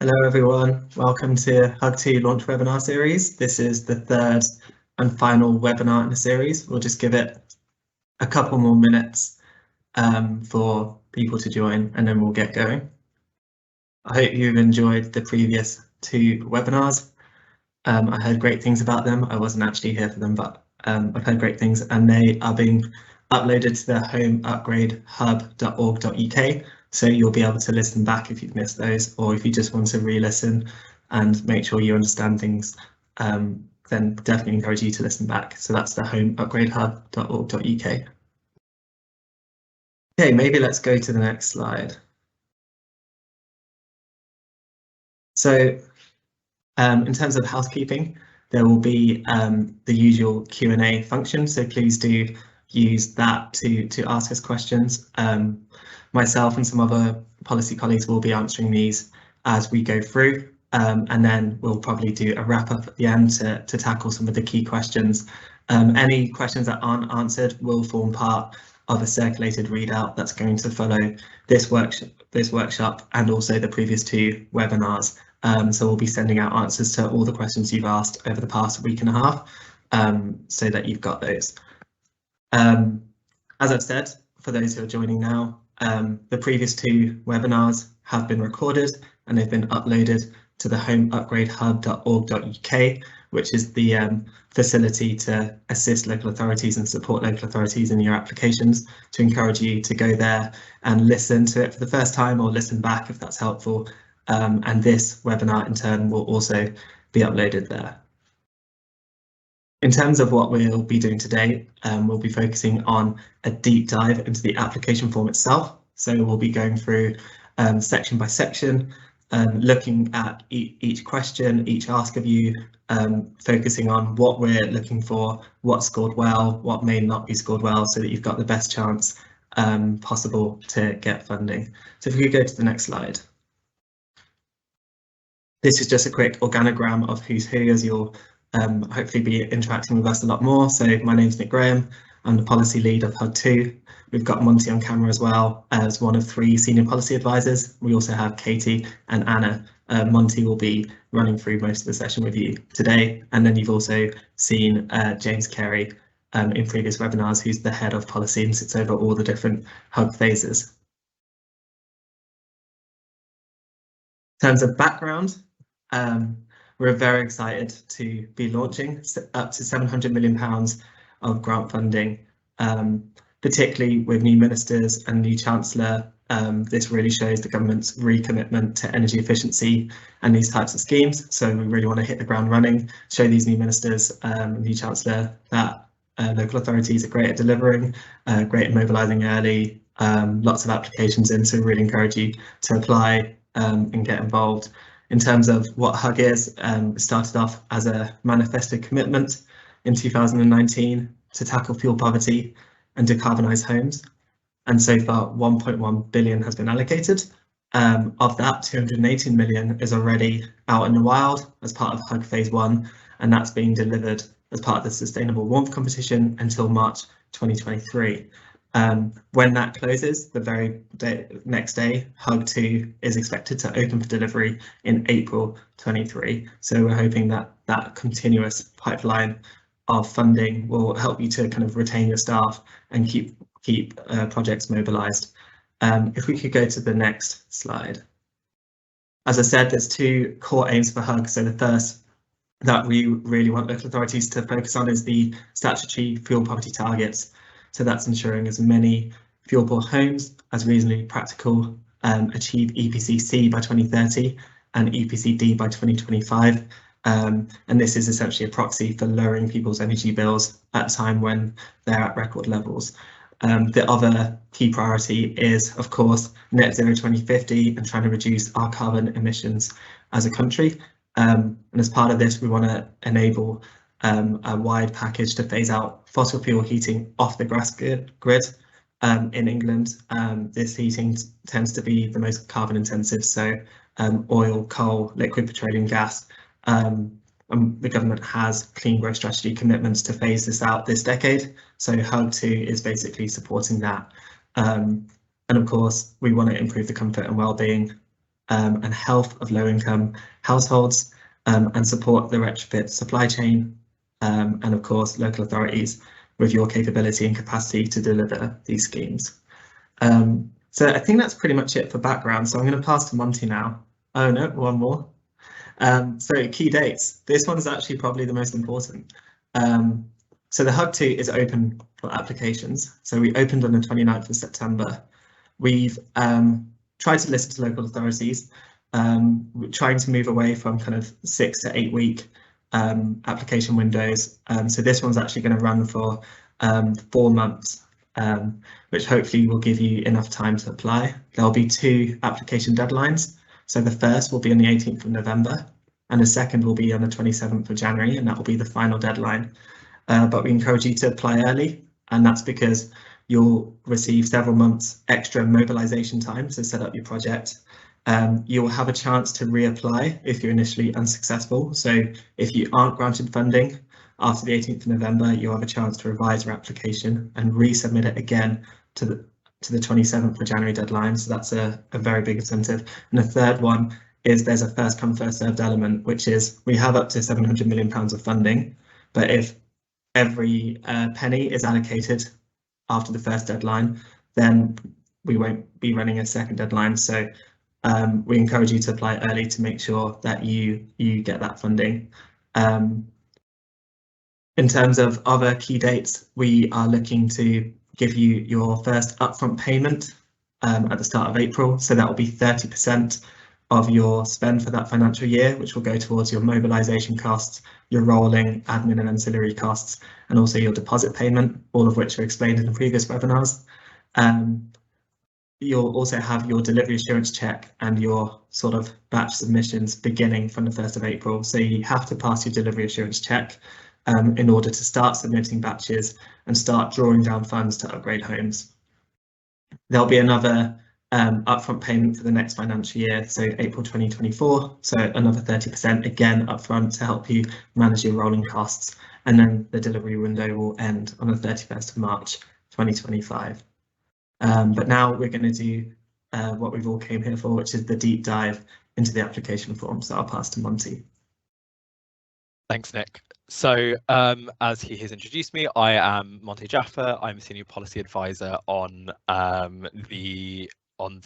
Hello everyone, welcome to Hug 2 launch webinar series. This is the third and final webinar in the series. We'll just give it a couple more minutes for people to join and then we'll get going. I hope you've enjoyed the previous two webinars. I heard great things about them. I wasn't actually here for them, but I've heard great things and they are being uploaded to the homeupgradehub.org.uk. So you'll be able to listen back if you've missed those, or if you just want to re-listen and make sure you understand things, then definitely encourage you to listen back. So that's the homeupgradehub.org.uk. Okay, maybe let's go to the next slide. So in terms of housekeeping, there will be the usual Q&A function, so please do use that to ask us questions. Myself and some other policy colleagues will be answering these as we go through, and then we'll probably do a wrap up at the end to tackle some of the key questions. Any questions that aren't answered will form part of a circulated readout that's going to follow this workshop and also the previous two webinars. So we'll be sending out answers to all the questions you've asked over the past week and a half, so that you've got those. As I've said, for those who are joining now, the previous two webinars have been recorded and they've been uploaded to the homeupgradehub.org.uk, which is the facility to assist local authorities and support local authorities in your applications, to encourage you to go there and listen to it for the first time or listen back if that's helpful. And this webinar in turn will also be uploaded there. In terms of what we'll be doing today, we'll be focusing on a deep dive into the application form itself. So we'll be going through section by section, looking at each question, each ask of you, focusing on what we're looking for, what scored well, what may not be scored well, so that you've got the best chance possible to get funding. So if we could go to the next slide. This is just a quick organogram of who's who, as you'll hopefully be interacting with us a lot more. So my name's Nick Graham, I'm the policy lead of HUD 2. We've got Monty on camera as well as one of 3 senior policy advisors. We also have Katie and Anna. Monty will be running through most of the session with you today. And then you've also seen James Carey in previous webinars, who's the head of policy and sits over all the different HUD phases. In terms of background, we're very excited to be launching up to £700 million of grant funding, particularly with new ministers and new chancellor. This really shows the government's recommitment to energy efficiency and these types of schemes. So we really want to hit the ground running, show these new ministers and new chancellor that local authorities are great at delivering, great at mobilising early, lots of applications in. So we really encourage you to apply and get involved. In terms of what HUG is, it started off as a manifesto commitment in 2019 to tackle fuel poverty and decarbonise homes. And so far, 1.1 billion has been allocated. Of that, 218 million is already out in the wild as part of HUG Phase 1, and that's being delivered as part of the Sustainable Warmth Competition until March 2023. When that closes, the very next day, HUG 2 is expected to open for delivery in April 23. So we're hoping that that continuous pipeline of funding will help you to kind of retain your staff and keep projects mobilised. If we could go to the next slide. As I said, there's 2 core aims for HUG. So the first that we really want local authorities to focus on is the statutory fuel poverty targets. So that's ensuring as many fuel poor homes as reasonably practical achieve EPC-C by 2030 and EPC-D by 2025. And this is essentially a proxy for lowering people's energy bills at a time when they're at record levels. The other key priority is, of course, net zero 2050 and trying to reduce our carbon emissions as a country. And as part of this, we want to enable a wide package to phase out fossil fuel heating off the gas grid in England. This heating tends to be the most carbon intensive, so oil, coal, liquid petroleum gas. The government has clean growth strategy commitments to phase this out this decade, so HUG 2 is basically supporting that. And of course, we want to improve the comfort and well-being and health of low-income households, and support the retrofit supply chain, and of course local authorities with your capability and capacity to deliver these schemes. So I think that's pretty much it for background. So I'm going to pass to Monty now. Oh no, one more. So key dates. This one's actually probably the most important. So the Hub 2 is open for applications. So we opened on the 29th of September. We've tried to listen to local authorities. We're trying to move away from kind of 6 to 8 week application windows. So this one's actually going to run for 4 months, which hopefully will give you enough time to apply. There'll be 2 application deadlines. So the first will be on the 18th of November, and the second will be on the 27th of January, and that will be the final deadline. But we encourage you to apply early, and that's because you'll receive several months extra mobilisation time to set up your project. You'll have a chance to reapply if you're initially unsuccessful. So if you aren't granted funding after the 18th of November, you'll have a chance to revise your application and resubmit it again to the 27th of January deadline. So that's a very big incentive. And the third one is there's a first come first served element, which is we have up to £700 million of funding, but if every penny is allocated after the first deadline, then we won't be running a second deadline. So we encourage you to apply early to make sure that you get that funding. In terms of other key dates, we are looking to give you your first upfront payment at the start of April. So that will be 30% of your spend for that financial year, which will go towards your mobilisation costs, your rolling admin and ancillary costs, and also your deposit payment, all of which are explained in the previous webinars. You'll also have your delivery assurance check and your sort of batch submissions beginning from the 1st of April. So you have to pass your delivery assurance check in order to start submitting batches and start drawing down funds to upgrade homes. There'll be another upfront payment for the next financial year, so April 2024, so another 30% again upfront to help you manage your rolling costs, and then the delivery window will end on the 31st of March 2025. But now we're going to do what we've all came here for, which is the deep dive into the application form. So I'll pass to Monty. Thanks, Nick. So as he has introduced me, I am Monty Jaffa. I'm a senior policy advisor on the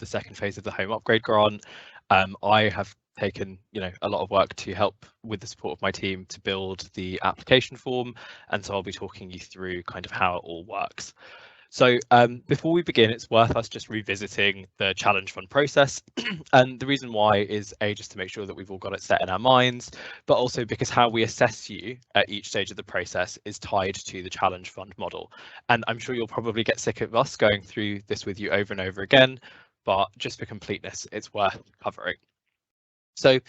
second phase of the home upgrade grant. I have taken a lot of work to help with the support of my team to build the application form, and so I'll be talking you through kind of how it all works. So before we begin, it's worth us just revisiting the challenge fund process. And the reason why is just to make sure that we've all got it set in our minds, but also because how we assess you at each stage of the process is tied to the challenge fund model. And I'm sure you'll probably get sick of us going through this with you over and over again, but just for completeness, it's worth covering. So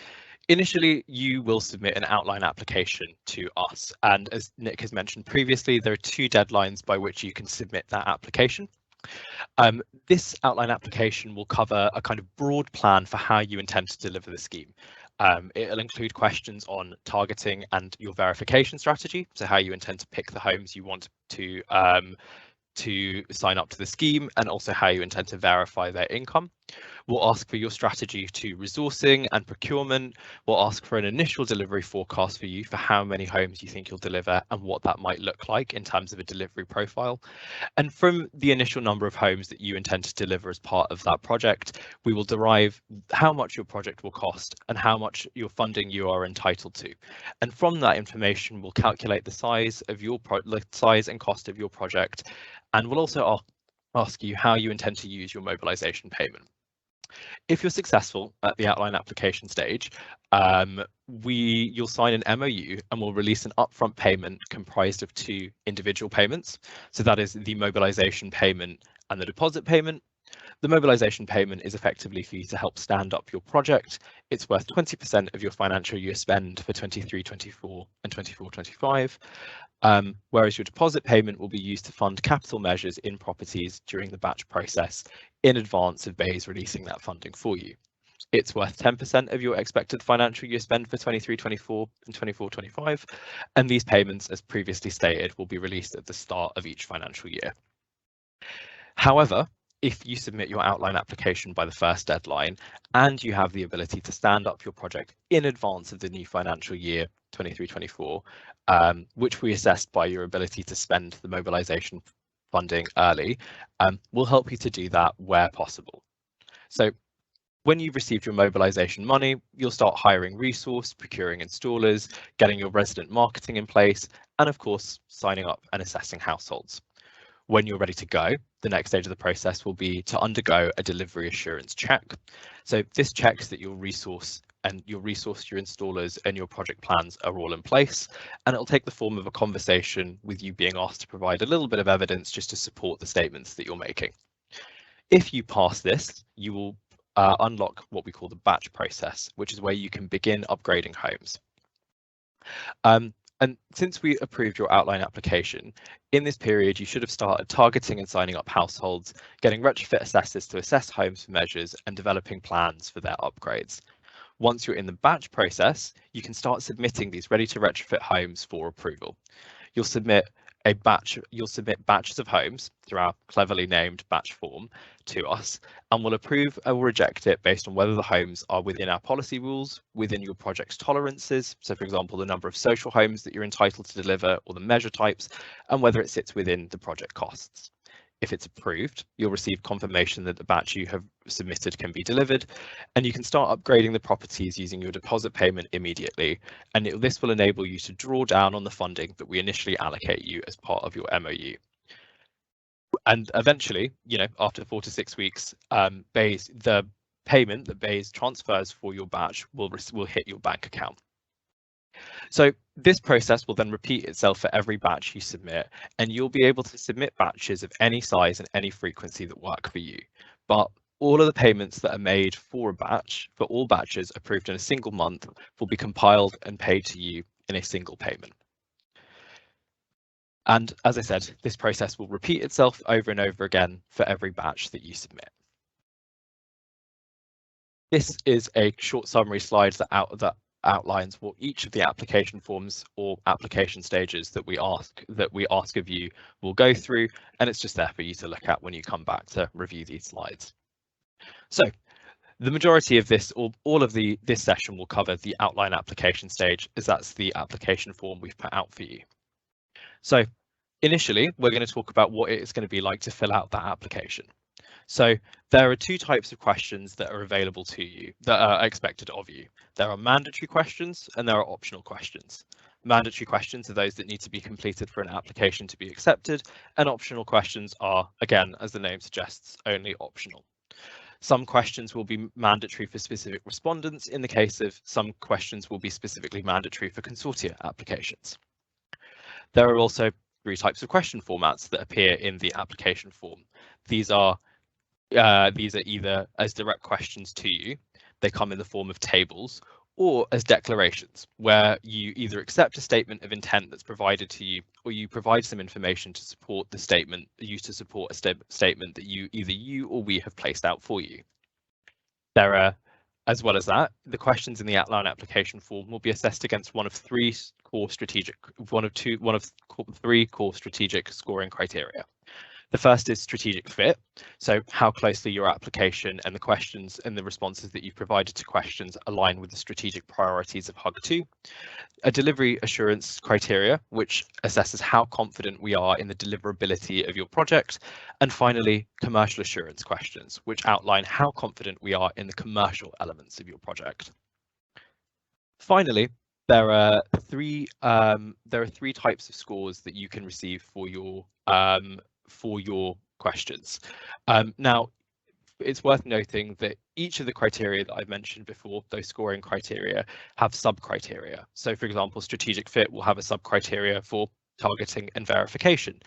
initially, you will submit an outline application to us, and as Nick has mentioned previously, there are 2 deadlines by which you can submit that application. This outline application will cover a kind of broad plan for how you intend to deliver the scheme. It'll include questions on targeting and your verification strategy, so how you intend to pick the homes you want to sign up to the scheme, and also how you intend to verify their income. We'll ask for your strategy to resourcing and procurement. We'll ask for an initial delivery forecast for you for how many homes you think you'll deliver and what that might look like in terms of a delivery profile. And from the initial number of homes that you intend to deliver as part of that project, we will derive how much your project will cost and how much your funding you are entitled to. And from that information, we'll calculate the size of your size and cost of your project. And we'll also ask you how you intend to use your mobilisation payment. If you're successful at the outline application stage, you'll sign an MOU and we'll release an upfront payment comprised of 2 individual payments. So that is the mobilisation payment and the deposit payment. The mobilisation payment is effectively for you to help stand up your project. It's worth 20% of your financial year spend for 23-24 and 24-25. Whereas your deposit payment will be used to fund capital measures in properties during the batch process in advance of BEIS releasing that funding for you. It's worth 10% of your expected financial year spend for 23-24 and 24-25, and these payments, as previously stated, will be released at the start of each financial year. However, if you submit your outline application by the first deadline and you have the ability to stand up your project in advance of the new financial year 23-24, which we assessed by your ability to spend the mobilisation funding early, will help you to do that where possible. So when you've received your mobilisation money, you'll start hiring resource, procuring installers, getting your resident marketing in place, and of course, signing up and assessing households. When you're ready to go, the next stage of the process will be to undergo a delivery assurance check. So this checks that your resource, your installers and your project plans are all in place, and it'll take the form of a conversation with you being asked to provide a little bit of evidence just to support the statements that you're making. If you pass this, you will unlock what we call the batch process, which is where you can begin upgrading homes. And since we approved your outline application, in this period, you should have started targeting and signing up households, getting retrofit assessors to assess homes for measures and developing plans for their upgrades. Once you're in the batch process, you can start submitting these ready to retrofit homes for approval. You'll submit batches of homes through our cleverly named batch form to us, and we'll approve or reject it based on whether the homes are within our policy rules, within your project's tolerances, so for example the number of social homes that you're entitled to deliver or the measure types, and whether it sits within the project costs. If it's approved, you'll receive confirmation that the batch you have submitted can be delivered, and you can start upgrading the properties using your deposit payment immediately, and this will enable you to draw down on the funding that we initially allocate you as part of your MOU. And eventually, after 4 to 6 weeks, the payment that BEIS transfers for your batch will hit your bank account. So this process will then repeat itself for every batch you submit, and you'll be able to submit batches of any size and any frequency that work for you. But all of the payments that are made for a batch, for all batches approved in a single month, will be compiled and paid to you in a single payment. And as I said, this process will repeat itself over and over again for every batch that you submit. This is a short summary slide that outlines what each of the application forms or application stages that we ask of you will go through, and it's just there for you to look at when you come back to review these slides. So the majority of this, or all of this session will cover the outline application stage, as that's the application form we've put out for you. So initially, we're going to talk about what it's going to be like to fill out that application. So there are 2 types of questions that are available to you, that are expected of you. There are mandatory questions and there are optional questions. Mandatory questions are those that need to be completed for an application to be accepted, and optional questions are, again, as the name suggests, only optional. Some questions will be mandatory for specific respondents in the case of some questions will be specifically mandatory for consortia applications. There are also 3 types of question formats that appear in the application form. These are either as direct questions to you, they come in the form of tables, or as declarations, where you either accept a statement of intent that's provided to you, or you provide some information to support the statement, used to support a statement that either you or we have placed out for you. There are, as well as that, the questions in the outline application form will be assessed against one of 3 core strategic scoring criteria. The first is strategic fit, so how closely your application and the questions and the responses that you've provided to questions align with the strategic priorities of HUG2. A delivery assurance criteria, which assesses how confident we are in the deliverability of your project. And finally, commercial assurance questions, which outline how confident we are in the commercial elements of your project. Finally, there are 3 types of scores that you can receive for your questions. Now, it's worth noting that each of the criteria that I've mentioned before, those scoring criteria, have sub-criteria. So, for example, strategic fit will have a sub-criteria for targeting and verification,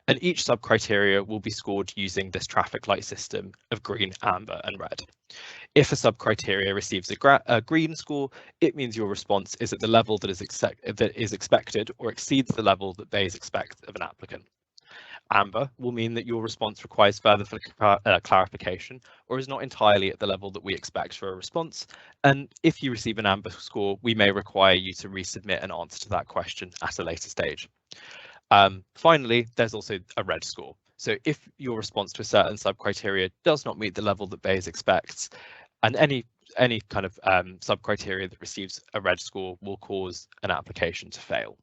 and each sub-criteria will be scored using this traffic light system of green, amber, and red. If a sub-criteria receives a green score, it means your response is at the level that is expected or exceeds the level that BEIS expect of an applicant. Amber will mean that your response requires further clarification or is not entirely at the level that we expect for a response. And if you receive an amber score, we may require you to resubmit an answer to that question at a later stage. Finally, there's also a red score. So if your response to a certain sub-criteria does not meet the level that BEIS expects, and any kind of sub-criteria that receives a red score will cause an application to fail.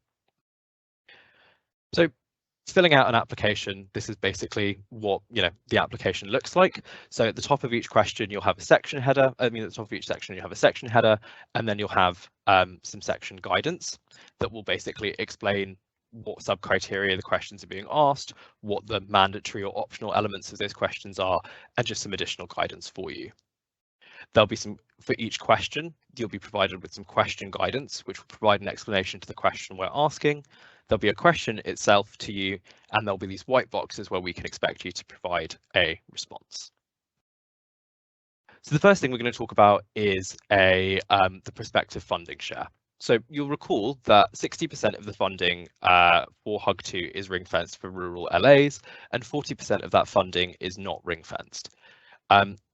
So filling out an application, this is basically what the application looks like. So at the top of each question, you'll have a section header. At the top of each section, you have a section header, and then you'll have some section guidance that will basically explain what sub-criteria the questions are being asked, what the mandatory or optional elements of those questions are, and just some additional guidance for you. There'll be some, for each question, you'll be provided with some question guidance, which will provide an explanation to the question we're asking. There'll be a question itself to you, and there'll be these white boxes where we can expect you to provide a response. So the first thing we're going to talk about is the prospective funding share. So you'll recall that 60% of the funding for HUG2 is ring-fenced for rural LAs, and 40% of that funding is not ring-fenced.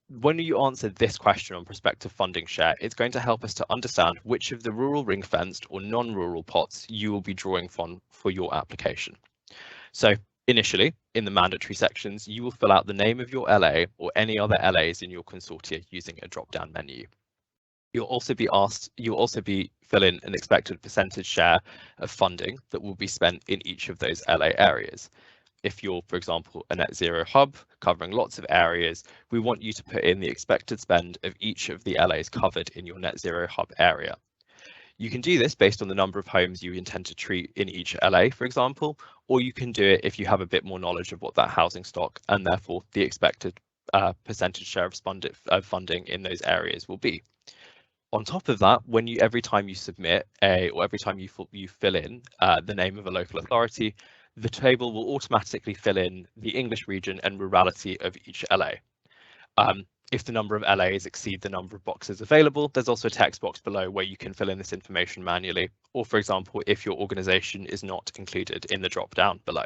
When you answer this question on prospective funding share, it's going to help us to understand which of the rural ring-fenced or non-rural pots you will be drawing from for your application. So initially, in the mandatory sections, you will fill out the name of your LA or any other LAs in your consortia using a drop-down menu. You'll also be fill in an expected percentage share of funding that will be spent in each of those LA areas. If you're, for example, a net zero hub covering lots of areas, we want you to put in the expected spend of each of the LAs covered in your net zero hub area. You can do this based on the number of homes you intend to treat in each LA, for example, or you can do it if you have a bit more knowledge of what that housing stock and therefore the expected percentage share of funding in those areas will be. On top of that, every time you submit or every time you fill in the name of a local authority, the table will automatically fill in the English region and rurality of each LA. If the number of LAs exceed the number of boxes available, there's also a text box below where you can fill in this information manually, or for example, if your organisation is not included in the drop down below.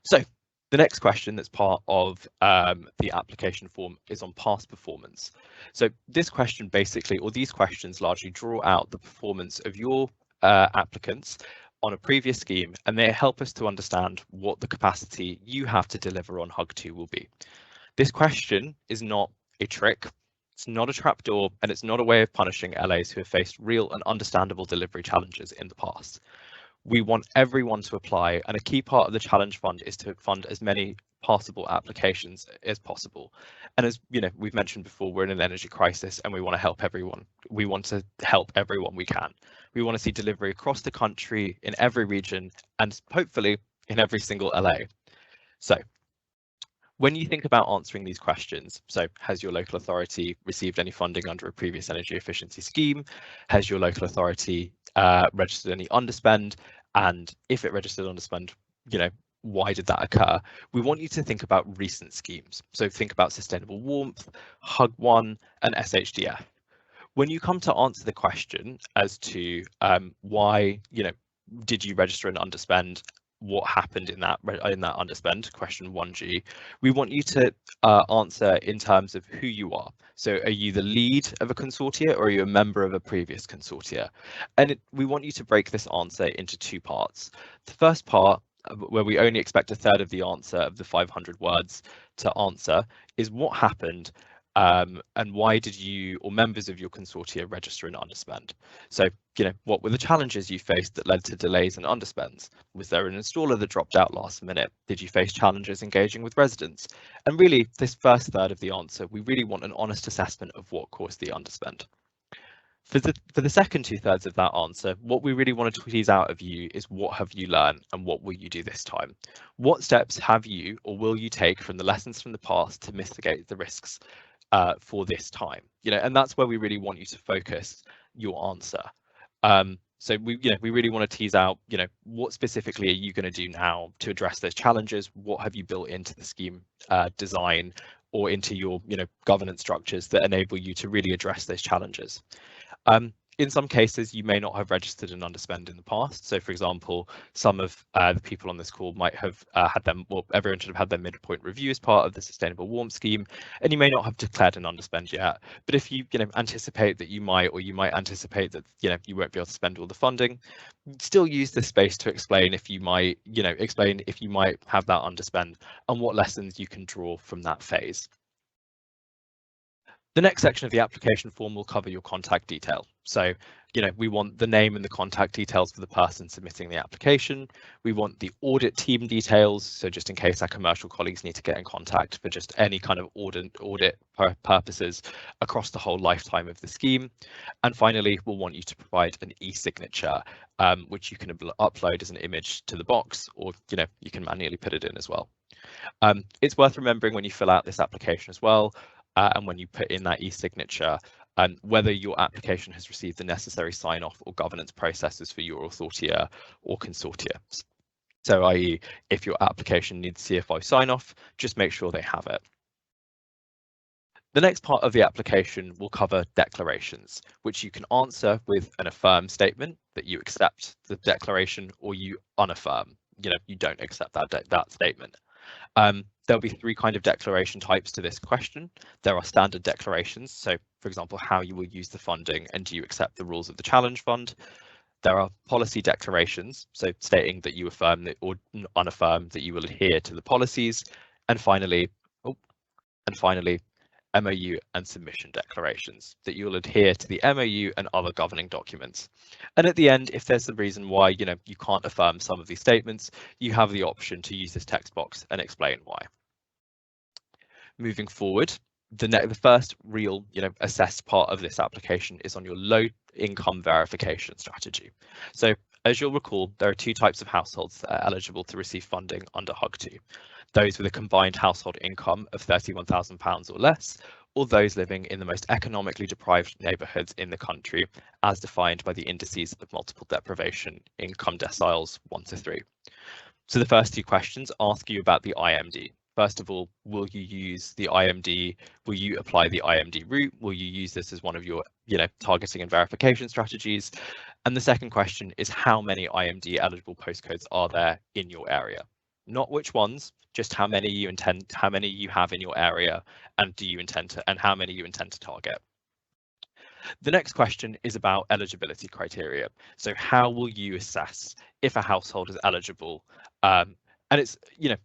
So the next question that's part of the application form is on past performance. So this question basically, or these questions largely draw out the performance of your applicants on a previous scheme, and they help us to understand what the capacity you have to deliver on HUG2 will be. This question is not a trick, it's not a trapdoor, and it's not a way of punishing LAs who have faced real and understandable delivery challenges in the past. We want everyone to apply, and a key part of the challenge fund is to fund as many passable applications as possible. And as we've mentioned before, we're in an energy crisis and we want to help everyone. We want to help everyone we can. We want to see delivery across the country, in every region, and hopefully in every single LA. So when you think about answering these questions, so has your local authority received any funding under a previous energy efficiency scheme? Has your local authority registered any underspend? And if it registered underspend, why did that occur? We want you to think about recent schemes. So think about sustainable warmth, HUG1, and SHDF. When you come to answer the question as to why, did you register an underspend? What happened in that underspend, question 1G, we want you to answer in terms of who you are. So are you the lead of a consortia or are you a member of a previous consortia? And we want you to break this answer into two parts. The first part, where we only expect a third of the answer of the 500 words to answer, is what happened and why did you or members of your consortia register an underspend? So, what were the challenges you faced that led to delays and underspends? Was there an installer that dropped out last minute? Did you face challenges engaging with residents? And really, this first third of the answer, we really want an honest assessment of what caused the underspend. For the second 2/3 of that answer, what we really want to tease out of you is what have you learned and what will you do this time? What steps have you or will you take from the lessons from the past to mitigate the risks for this time? And that's where we really want you to focus your answer. So we really want to tease out, what specifically are you going to do now to address those challenges? What have you built into the scheme design or into your, governance structures that enable you to really address those challenges? In some cases, you may not have registered an underspend in the past. So, for example, some of the people on this call might have had them, well, everyone should have had their midpoint review as part of the Sustainable Warm Scheme, and you may not have declared an underspend yet. But if you, anticipate that you might, or you might anticipate that, you won't be able to spend all the funding, still use this space to explain if you might, explain if you might have that underspend and what lessons you can draw from that phase. The next section of the application form will cover your contact detail. So, we want the name and the contact details for the person submitting the application. We want the audit team details. So just in case our commercial colleagues need to get in contact for just any kind of audit purposes across the whole lifetime of the scheme. And finally, we'll want you to provide an e-signature, which you can upload as an image to the box, or, you can manually put it in as well. It's worth remembering when you fill out this application as well, and when you put in that e-signature, whether your application has received the necessary sign-off or governance processes for your authortia or consortia. So, i.e., if your application needs CFO sign-off, just make sure they have it. The next part of the application will cover declarations, which you can answer with an affirm statement that you accept the declaration, or you unaffirm, you don't accept that statement. There'll be three kind of declaration types to this question. There are standard declarations, so for example, how you will use the funding and do you accept the rules of the challenge fund. There are policy declarations, so stating that you affirm that, or unaffirm that you will adhere to the policies. And finally, MOU and submission declarations, that you will adhere to the MOU and other governing documents. And at the end, if there's a reason why you can't affirm some of these statements, you have the option to use this text box and explain why. Moving forward, the first real assessed part of this application is on your low income verification strategy. So as you'll recall, there are two types of households that are eligible to receive funding under HUG2. Those with a combined household income of £31,000 or less, or those living in the most economically deprived neighbourhoods in the country, as defined by the indices of multiple deprivation income deciles 1 to 3. So the first two questions ask you about the IMD. First of all, will you use the IMD? Will you apply the IMD route? Will you use this as one of your targeting and verification strategies? And the second question is, how many IMD eligible postcodes are there in your area? Not which ones, just how many you have in your area, and how many you intend to target. The next question is about eligibility criteria. So how will you assess if a household is eligible? And it's,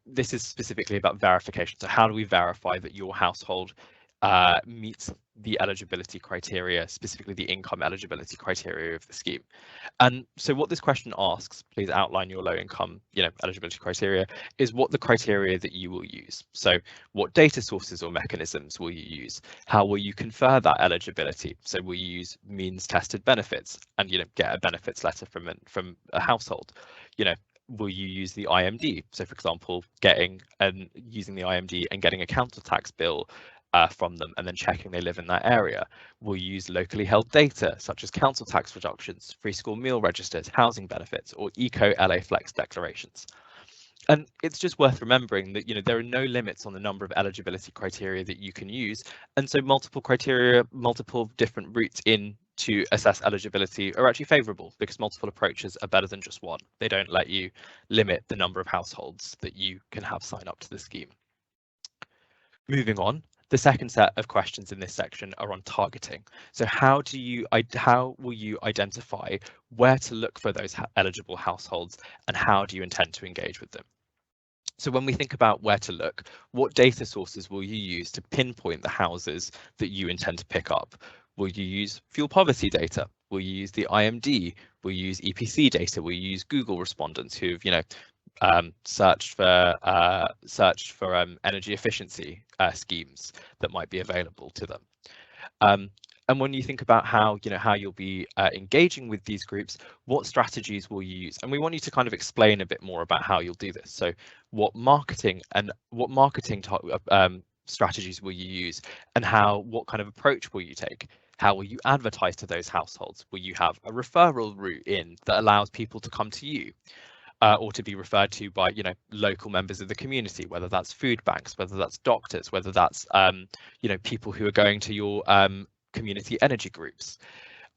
this is specifically about verification. So how do we verify that your household meets the eligibility criteria, specifically the income eligibility criteria of the scheme? And so what this question asks, please outline your low income, eligibility criteria, is what the criteria that you will use. So what data sources or mechanisms will you use? How will you confer that eligibility? So will you use means tested benefits and, get a benefits letter from a household? Will you use the IMD? So for example, using the IMD and getting a council tax bill from them and then checking they live in that area. We'll use locally held data such as council tax reductions, free school meal registers, housing benefits, or Eco LA Flex declarations. And it's just worth remembering that there are no limits on the number of eligibility criteria that you can use, and so multiple different routes in to assess eligibility are actually favourable, because multiple approaches are better than just one. They don't let you limit the number of households that you can have sign up to the scheme. Moving on, the second set of questions in this section are on targeting. So how will you identify where to look for those eligible households, and how do you intend to engage with them? So when we think about where to look, what data sources will you use to pinpoint the houses that you intend to pick up? Will you use fuel poverty data? Will you use the IMD? Will you use EPC data? Will you use Google respondents who've searched for energy efficiency schemes that might be available to them? And when you think about how you'll be engaging with these groups, what strategies will you use? And we want you to kind of explain a bit more about how you'll do this. So what marketing strategies will you use, and what kind of approach will you take? How will you advertise to those households? Will you have a referral route in that allows people to come to you? Or to be referred to by local members of the community, whether that's food banks, whether that's doctors, whether that's people who are going to your community energy groups.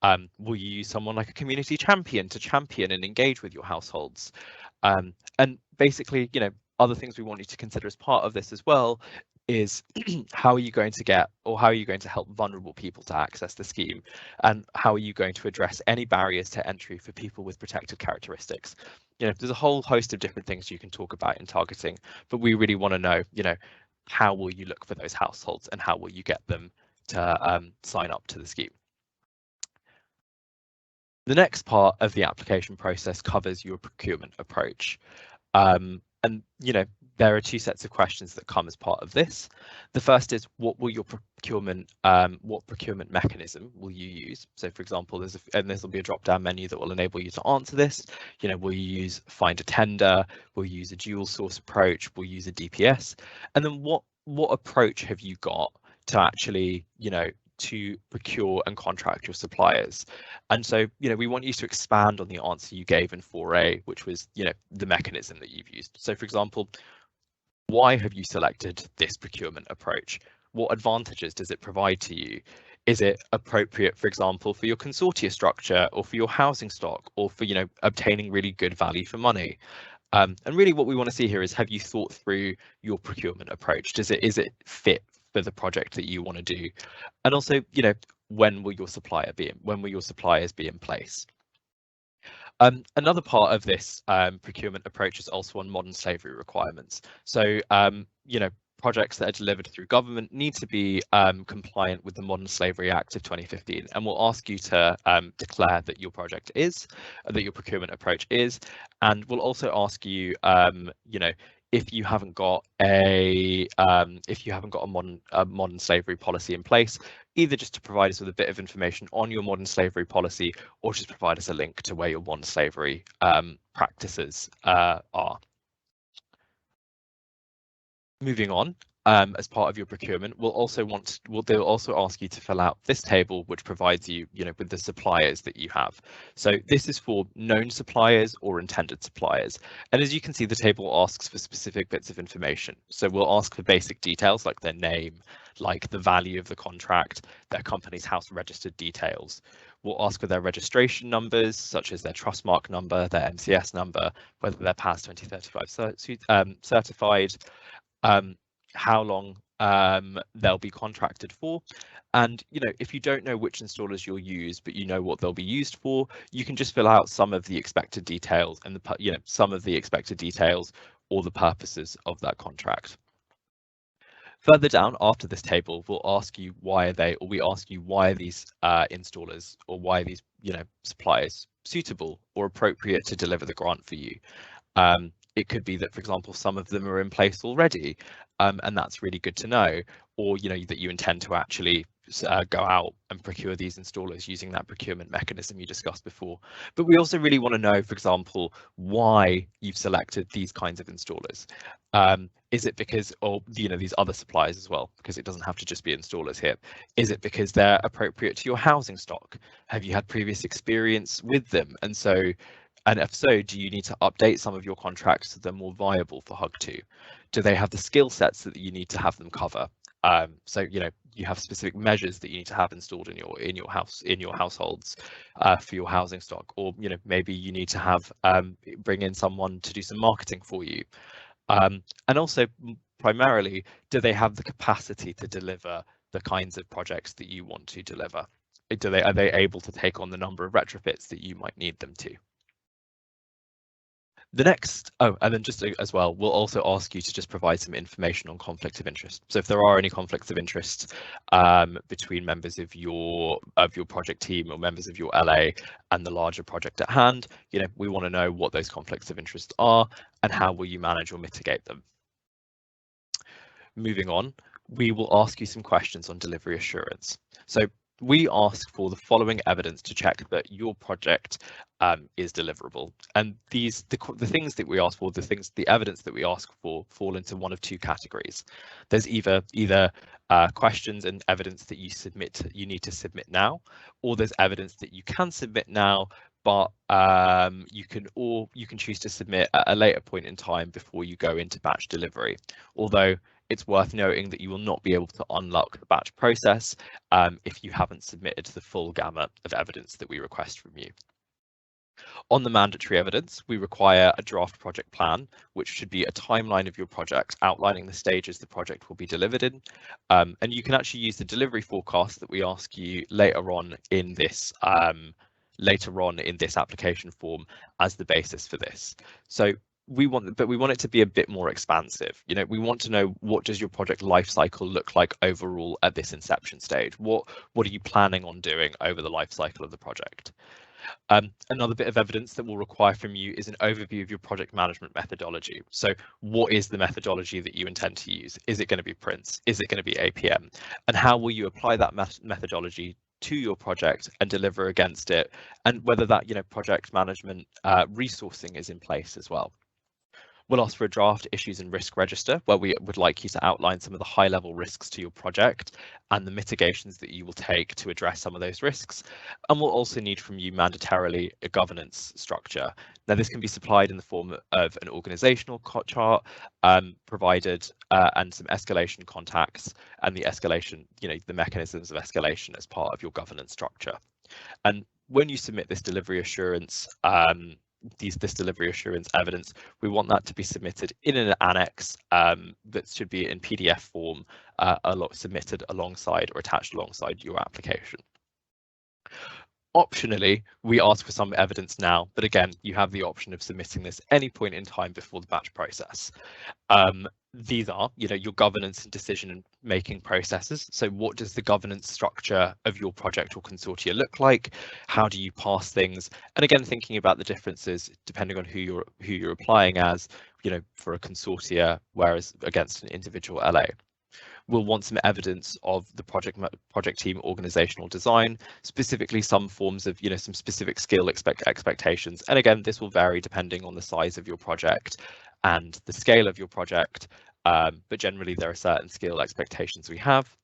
Will you use someone like a community champion to champion and engage with your households? And basically, other things we want you to consider as part of this as well is how are you going to get, or how are you going to help vulnerable people to access the scheme, and how are you going to address any barriers to entry for people with protected characteristics? There's a whole host of different things you can talk about in targeting, but we really want to know, how will you look for those households and how will you get them to sign up to the scheme? The next part of the application process covers your procurement approach. And there are two sets of questions that come as part of this. The first is, what will your procurement, what procurement mechanism will you use? So for example, and this will be a drop-down menu that will enable you to answer this. Will you use find a tender? Will you use a dual source approach? Will you use a DPS? And then what approach have you got to actually, to procure and contract your suppliers? And so, we want you to expand on the answer you gave in 4A, which was, the mechanism that you've used. So for example, why have you selected this procurement approach? What advantages does it provide to you? Is it appropriate, for example, for your consortia structure or for your housing stock, or for, obtaining really good value for money? And really what we want to see here is, have you thought through your procurement approach? Is it fit for the project that you want to do? And also, when will your suppliers be in place? Another part of this procurement approach is also on modern slavery requirements. So, projects that are delivered through government need to be compliant with the Modern Slavery Act of 2015, and we'll ask you to declare that your project is, that your procurement approach is, and we'll also ask you, if you haven't got a modern slavery policy in place, either just to provide us with a bit of information on your modern slavery policy, or just provide us a link to where your modern slavery practices are. Moving on, as part of your procurement, they'll also ask you to fill out this table, which provides you, with the suppliers that you have. So this is for known suppliers or intended suppliers. And as you can see, the table asks for specific bits of information. So we'll ask for basic details like their name, like the value of the contract, their company's house registered details. We'll ask for their registration numbers, such as their Trustmark number, their MCS number, whether they're PAS 2035 certified, how long they'll be contracted for. And if you don't know which installers you'll use, but you know what they'll be used for, you can just fill out some of the expected details and or the purposes of that contract. Further down after this table, we'll ask you why are these installers, or why are these suppliers suitable or appropriate to deliver the grant for you. It could be that, for example, some of them are in place already, and that's really good to know, or that you intend to actually go out and procure these installers using that procurement mechanism you discussed before. But we also really want to know, for example, why you've selected these kinds of installers. Is it because, or these other suppliers as well, because it doesn't have to just be installers here. Is it because they're appropriate to your housing stock? Have you had previous experience with them? And if so, do you need to update some of your contracts so they're more viable for HUG2? Do they have the skill sets that you need to have them cover? So you have specific measures that you need to have installed in your households for your housing stock, or maybe you need to have bring in someone to do some marketing for you. And also, primarily, do they have the capacity to deliver the kinds of projects that you want to deliver? Are they able to take on the number of retrofits that you might need them to? The next, and then just as well, we'll also ask you to just provide some information on conflict of interest. So if there are any conflicts of interest between members of your project team or members of your LA and the larger project at hand, we want to know what those conflicts of interest are and how will you manage or mitigate them. Moving on, we will ask you some questions on delivery assurance. So we ask for the following evidence to check that your project is deliverable, and the things that we ask for, the evidence that we ask for, fall into one of two categories. There's either questions and evidence that you need to submit now, or there's evidence that you can submit now, but you can choose to submit at a later point in time before you go into batch delivery. Although It's worth noting that you will not be able to unlock the batch process if you haven't submitted the full gamut of evidence that we request from you. On the mandatory evidence, we require a draft project plan, which should be a timeline of your project outlining the stages the project will be delivered in. And you can actually use the delivery forecast that we ask you later on in this application form as the basis for this. So we want it to be a bit more expansive. You know, we want to know, what does your project life cycle look like overall at this inception stage? What are you planning on doing over the life cycle of the project? Another bit of evidence that we'll require from you is an overview of your project management methodology. So what is the methodology that you intend to use? Is it going to be Prince? Is it going to be APM? And how will you apply that methodology to your project and deliver against it? And whether that, you know, project management resourcing is in place as well. We'll ask for a draft issues and risk register, where we would like you to outline some of the high-level risks to your project and the mitigations that you will take to address some of those risks. And we'll also need from you mandatorily a governance structure. Now, this can be supplied in the form of an organizational chart provided and some escalation contacts and the escalation, you know, the mechanisms of escalation as part of your governance structure. And when you submit this delivery assurance, this delivery assurance evidence, we want that to be submitted in an annex that should be in PDF form, submitted alongside or attached alongside your application. Optionally, we ask for some evidence now, but again, you have the option of submitting this any point in time before the batch process. These are, you know, your governance and decision-making processes. So what does the governance structure of your project or consortia look like? How do you pass things? And again, thinking about the differences depending on who you're applying as, you know, for a consortia, whereas against an individual LA. We'll want some evidence of the project team organizational design, specifically some forms of, you know, some specific skill expectations. And again, this will vary depending on the size of your project and the scale of your project, but generally there are certain skill expectations we have.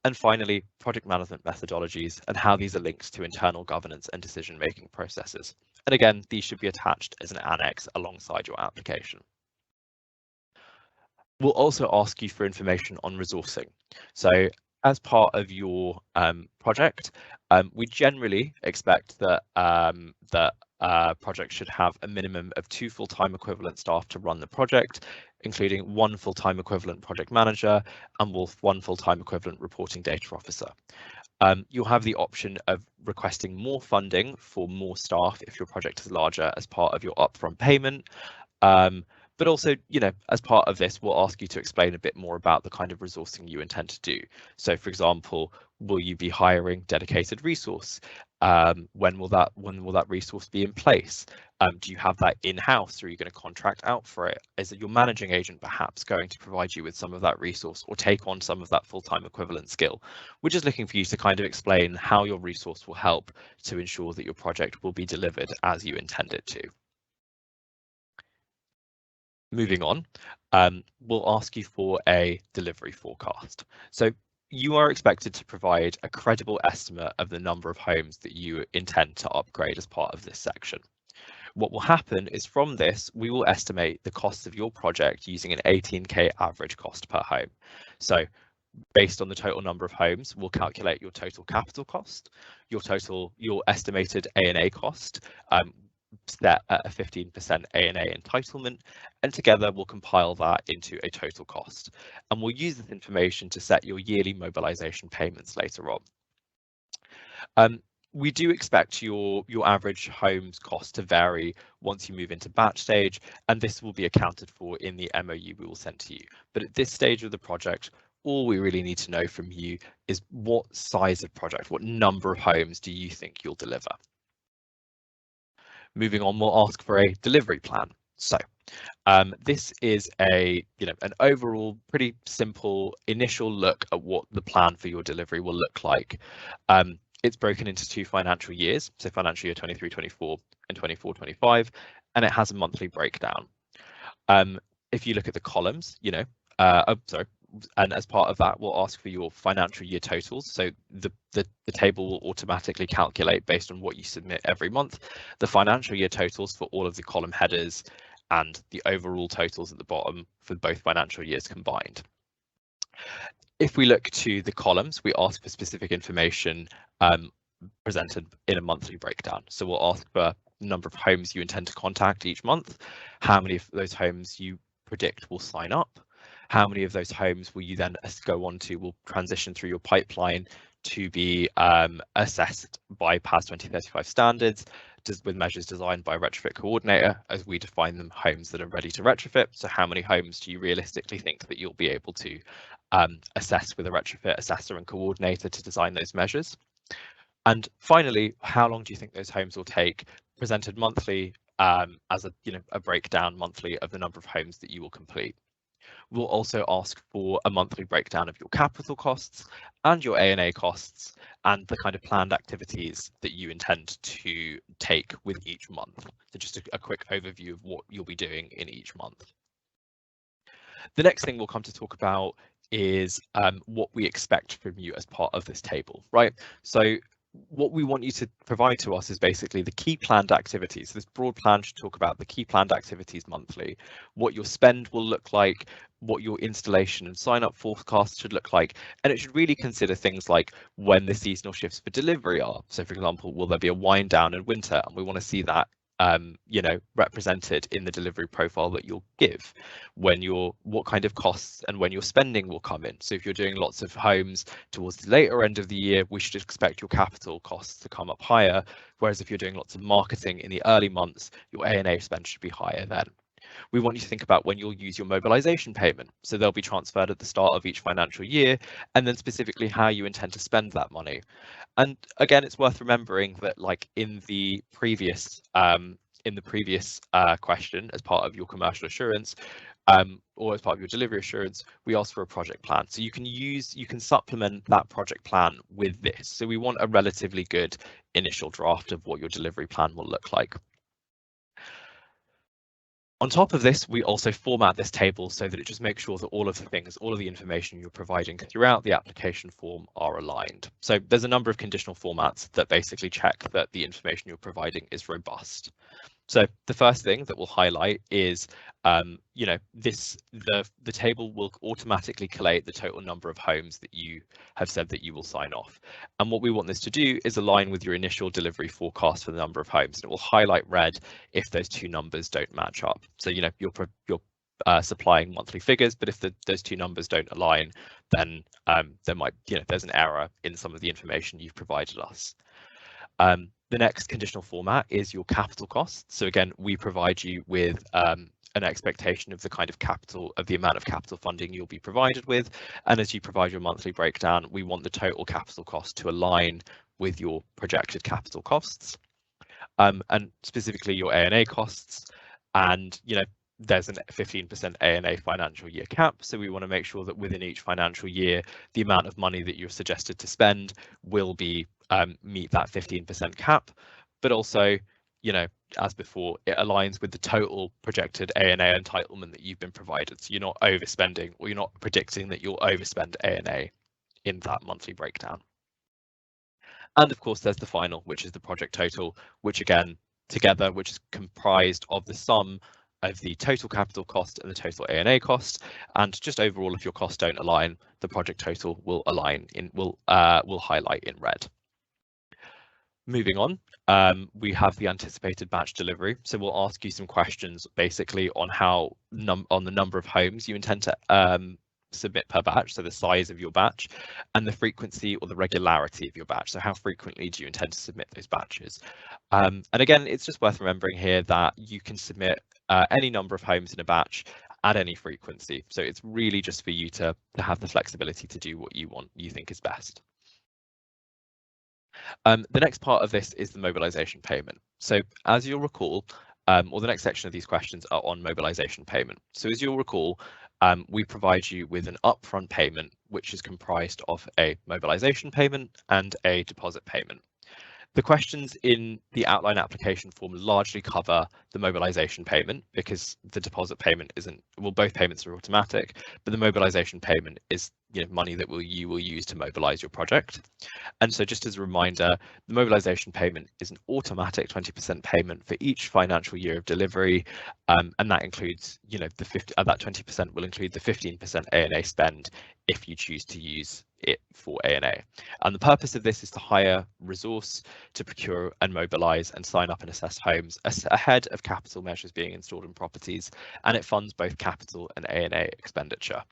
And finally, project management methodologies and how these are linked to internal governance and decision-making processes. And again, these should be attached as an annex alongside your application. We'll also ask you for information on resourcing. So as part of your project, we generally expect that project should have a minimum of 2 full-time equivalent staff to run the project, including 1 full-time equivalent project manager and 1 full-time equivalent reporting data officer. You'll have the option of requesting more funding for more staff if your project is larger as part of your upfront payment. But also, you know, as part of this, we'll ask you to explain a bit more about the kind of resourcing you intend to do. So, for example, will you be hiring dedicated resource? When will that resource be in place? Do you have that in-house, or are you going to contract out for it? Is it your managing agent perhaps going to provide you with some of that resource or take on some of that full-time equivalent skill? We're just looking for you to kind of explain how your resource will help to ensure that your project will be delivered as you intend it to. Moving on, we'll ask you for a delivery forecast. So you are expected to provide a credible estimate of the number of homes that you intend to upgrade as part of this section. What will happen is from this, we will estimate the cost of your project using an 18k average cost per home. So based on the total number of homes, we'll calculate your total capital cost, your estimated A&A cost, set at a 15% A&A entitlement, and together we'll compile that into a total cost. And we'll use this information to set your yearly mobilisation payments later on. We do expect your average homes cost to vary once you move into batch stage, and this will be accounted for in the MOU we will send to you. But at this stage of the project, all we really need to know from you is what size of project, what number of homes do you think you'll deliver? Moving on, we'll ask for a delivery plan. So this is an overall pretty simple initial look at what the plan for your delivery will look like. It's broken into 2 financial years, so financial year 23-24 and 24-25, and it has a monthly breakdown. If you look at the columns, and as part of that, we'll ask for your financial year totals. So the table will automatically calculate based on what you submit every month, the financial year totals for all of the column headers and the overall totals at the bottom for both financial years combined. If we look to the columns, we ask for specific information presented in a monthly breakdown. So we'll ask for the number of homes you intend to contact each month, how many of those homes you predict will sign up, how many of those homes will you then go on to, will transition through your pipeline to be assessed by PAS 2035 standards, with measures designed by a retrofit coordinator, as we define them, homes that are ready to retrofit. So how many homes do you realistically think that you'll be able to assess with a retrofit assessor and coordinator to design those measures? And finally, how long do you think those homes will take, presented monthly as a breakdown monthly of the number of homes that you will complete? We'll also ask for a monthly breakdown of your capital costs and your A&A costs and the kind of planned activities that you intend to take with each month. So just a quick overview of what you'll be doing in each month. The next thing we'll come to talk about is what we expect from you as part of this table, right? So what we want you to provide to us is basically the key planned activities. This broad plan should talk about the key planned activities monthly, what your spend will look like, what your installation and sign up forecast should look like, and it should really consider things like when the seasonal shifts for delivery are. So for example, will there be a wind down in winter? And we want to see that represented in the delivery profile that you'll give, what kind of costs and when your spending will come in. So if you're doing lots of homes towards the later end of the year, we should expect your capital costs to come up higher, whereas if you're doing lots of marketing in the early months, your A&A spend should be higher then. We want you to think about when you'll use your mobilization payment. So they'll be transferred at the start of each financial year, and then specifically how you intend to spend that money. And again, it's worth remembering that, like in the previous question, as part of your commercial assurance, or as part of your delivery assurance, we ask for a project plan. So you can supplement that project plan with this. So we want a relatively good initial draft of what your delivery plan will look like. On top of this, we also format this table so that it just makes sure that all of the information you're providing throughout the application form are aligned. So there's a number of conditional formats that basically check that the information you're providing is robust. So the first thing that we'll highlight is, the table will automatically collate the total number of homes that you have said that you will sign off. And what we want this to do is align with your initial delivery forecast for the number of homes. And it will highlight red if those two numbers don't match up. So, you're supplying monthly figures, but if those two numbers don't align, then there's an error in some of the information you've provided us. The next conditional format is your capital costs. So again, we provide you with an expectation of the kind of the amount of capital funding you'll be provided with. And as you provide your monthly breakdown, we want the total capital cost to align with your projected capital costs, and specifically your A&A costs. And there's a 15% A&A financial year cap, so we want to make sure that within each financial year, the amount of money that you're suggested to spend will be meet that 15% cap, but also, as before, it aligns with the total projected A&A entitlement that you've been provided. So you're not overspending, or you're not predicting that you'll overspend A&A in that monthly breakdown. And of course, there's the final, which is the project total, which again, together, which is comprised of the sum of the total capital cost and the total A&A cost, and just overall, if your costs don't align, the project total will highlight in red. Moving on, we have the anticipated batch delivery. So we'll ask you some questions basically on the number of homes you intend to submit per batch, so the size of your batch, and the frequency or the regularity of your batch. So how frequently do you intend to submit those batches? And again, it's just worth remembering here that you can submit any number of homes in a batch at any frequency. So it's really just for you to have the flexibility to do what you think is best. The next part of this is the mobilization payment. So as you'll recall, or the next section of these questions are on mobilization payment. So as you'll recall, we provide you with an upfront payment, which is comprised of a mobilization payment and a deposit payment. The questions in the outline application form largely cover the mobilization payment, because the deposit payment both payments are automatic, but the mobilization payment is money that you will use to mobilise your project. And so just as a reminder, the mobilisation payment is an automatic 20% payment for each financial year of delivery, and that includes, that 20% will include the 15% A&A spend if you choose to use it for A&A. And the purpose of this is to hire resource to procure and mobilise and sign up and assess homes ahead of capital measures being installed in properties, and it funds both capital and A&A expenditure.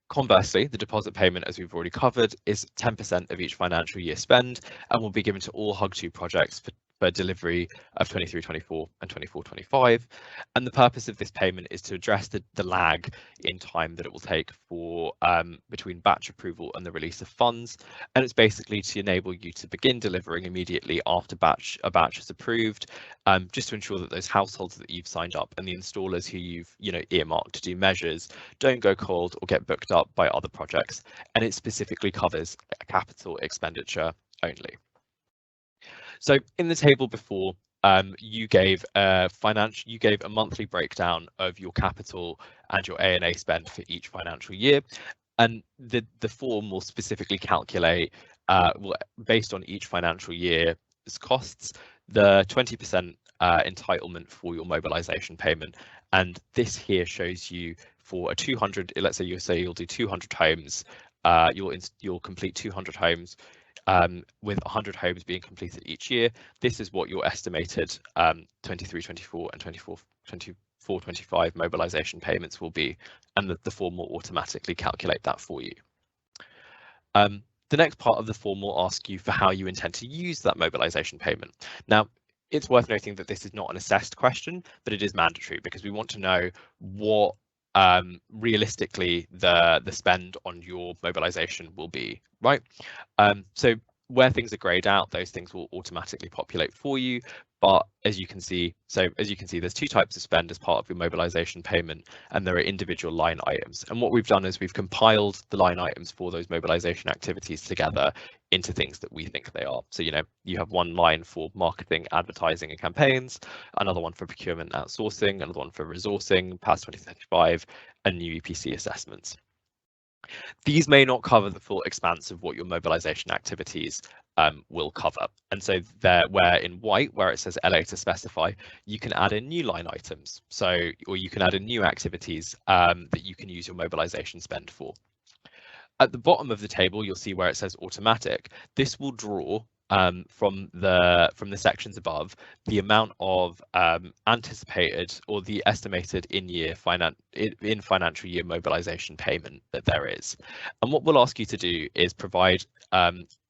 Conversely, the deposit payment, as we've already covered, is 10% of each financial year spend and will be given to all HUG2 projects for delivery of 23-24 and 24-25. And the purpose of this payment is to address the lag in time that it will take for between batch approval and the release of funds. And it's basically to enable you to begin delivering immediately after a batch is approved, just to ensure that those households that you've signed up and the installers who you've earmarked to do measures don't go cold or get booked up by other projects. And it specifically covers capital expenditure only. So in the table before, you gave a monthly breakdown of your capital and your A&A spend for each financial year, and the form will specifically calculate, based on each financial year's costs, the 20% entitlement for your mobilisation payment. And this here shows you for a 200, let's say you'll do 200 homes, you'll complete 200 homes. With 100 homes being completed each year, this is what your estimated 23-24 and 24-25 mobilisation payments will be, and the form will automatically calculate that for you. The next part of the form will ask you for how you intend to use that mobilisation payment. Now, it's worth noting that this is not an assessed question, but it is mandatory because we want to know what realistically the spend on your mobilisation will be, right? So where things are greyed out, those things will automatically populate for you. But as you can see, there's two types of spend as part of your mobilisation payment, and there are individual line items. And what we've done is we've compiled the line items for those mobilisation activities together into things that we think they are. So, you have one line for marketing, advertising and campaigns, another one for procurement outsourcing, another one for resourcing, PAS 2035, and new EPC assessments. These may not cover the full expanse of what your mobilisation activities will cover. And so where in white, where it says LA to specify, you can add in new line items. Or you can add in new activities that you can use your mobilisation spend for. At the bottom of the table, you'll see where it says automatic. This will draw from the sections above the amount of anticipated or the estimated in financial year mobilisation payment that there is. And what we'll ask you to do is provide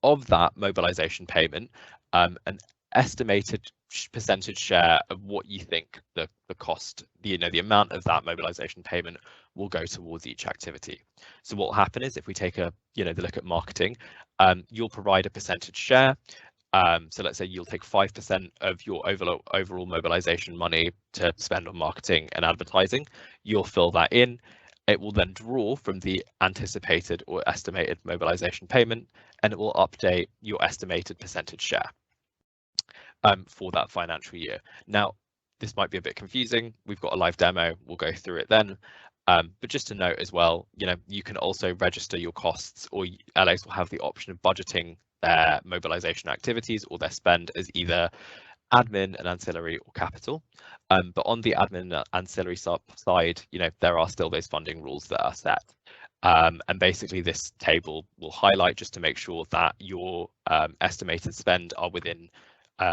of that mobilisation payment an estimated percentage share of what you think the cost, the amount of that mobilisation payment will go towards each activity. So what will happen is if we take the look at marketing, you'll provide a percentage share. So let's say you'll take 5% of your overall mobilisation money to spend on marketing and advertising. You'll fill that in. It will then draw from the anticipated or estimated mobilisation payment, and it will update your estimated percentage share for that financial year. Now, this might be a bit confusing. We've got a live demo. We'll go through it then. But just to note as well, you can also register your costs, or LAs will have the option of budgeting their mobilisation activities or their spend as either admin and ancillary or capital. But on the admin and ancillary side, there are still those funding rules that are set. And basically this table will highlight just to make sure that your estimated spend are within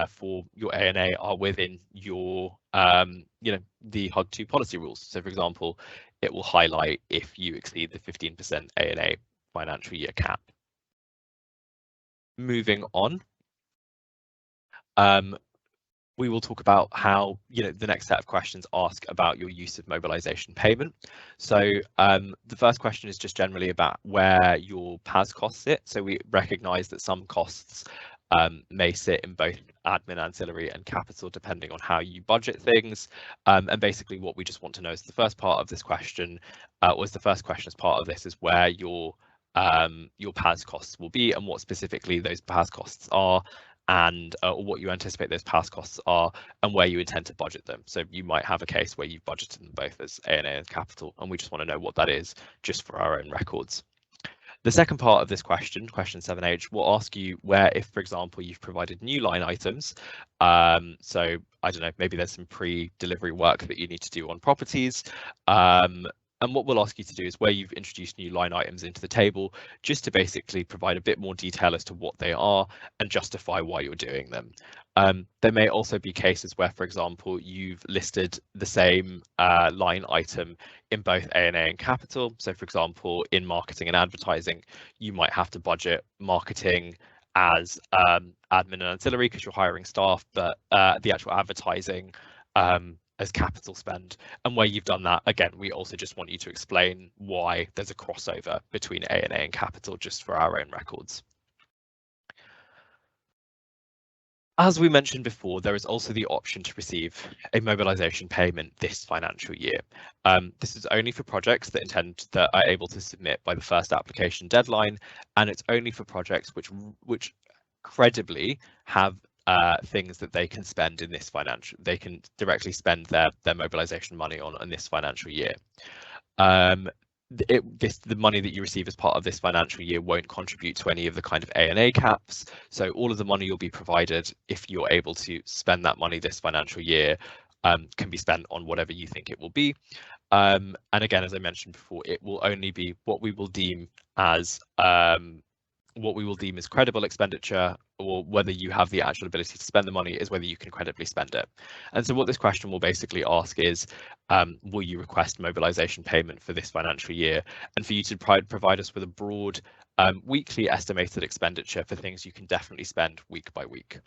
for your A&A are within your the HUG2 policy rules. So for example, it will highlight if you exceed the 15% A&A financial year cap. Moving on, we will talk about how the next set of questions ask about your use of mobilisation payment. So the first question is just generally about where your PAS costs sit. So we recognise that some costs may sit in both admin, ancillary and capital, depending on how you budget things. And basically what we just want to know is the first part of this question, the first question as part of this is where your PAS costs will be and what specifically those PAS costs are. and or what you anticipate those past costs are, and where you intend to budget them. So you might have a case where you've budgeted them both as A&A and capital, and we just want to know what that is just for our own records. The second part of this question, question 7H, will ask you where, if, for example, you've provided new line items. So I don't know, maybe there's some pre-delivery work that you need to do on properties. And what we'll ask you to do is where you've introduced new line items into the table, just to basically provide a bit more detail as to what they are and justify why you're doing them. There may also be cases where, for example, you've listed the same line item in both A&A and capital. So, for example, in marketing and advertising, you might have to budget marketing as admin and ancillary because you're hiring staff, but the actual advertising as capital spend. And where you've done that, again, we also just want you to explain why there's a crossover between A&A and capital, just for our own records. As we mentioned before, there is also the option to receive a mobilisation payment this financial year. This is only for projects that are able to submit by the first application deadline, and it's only for projects which credibly have things that they can spend in this they can directly spend their mobilisation money on in this financial year. The money that you receive as part of this financial year won't contribute to any of the kind of A&A caps. So all of the money you'll be provided, if you're able to spend that money this financial year, can be spent on whatever you think it will be. And again, as I mentioned before, it will only be what we will deem as credible expenditure, or whether you have the actual ability to spend the money is whether you can credibly spend it. And so what this question will basically ask is, will you request mobilisation payment for this financial year, and for you to provide us with a broad weekly estimated expenditure for things you can definitely spend week by week.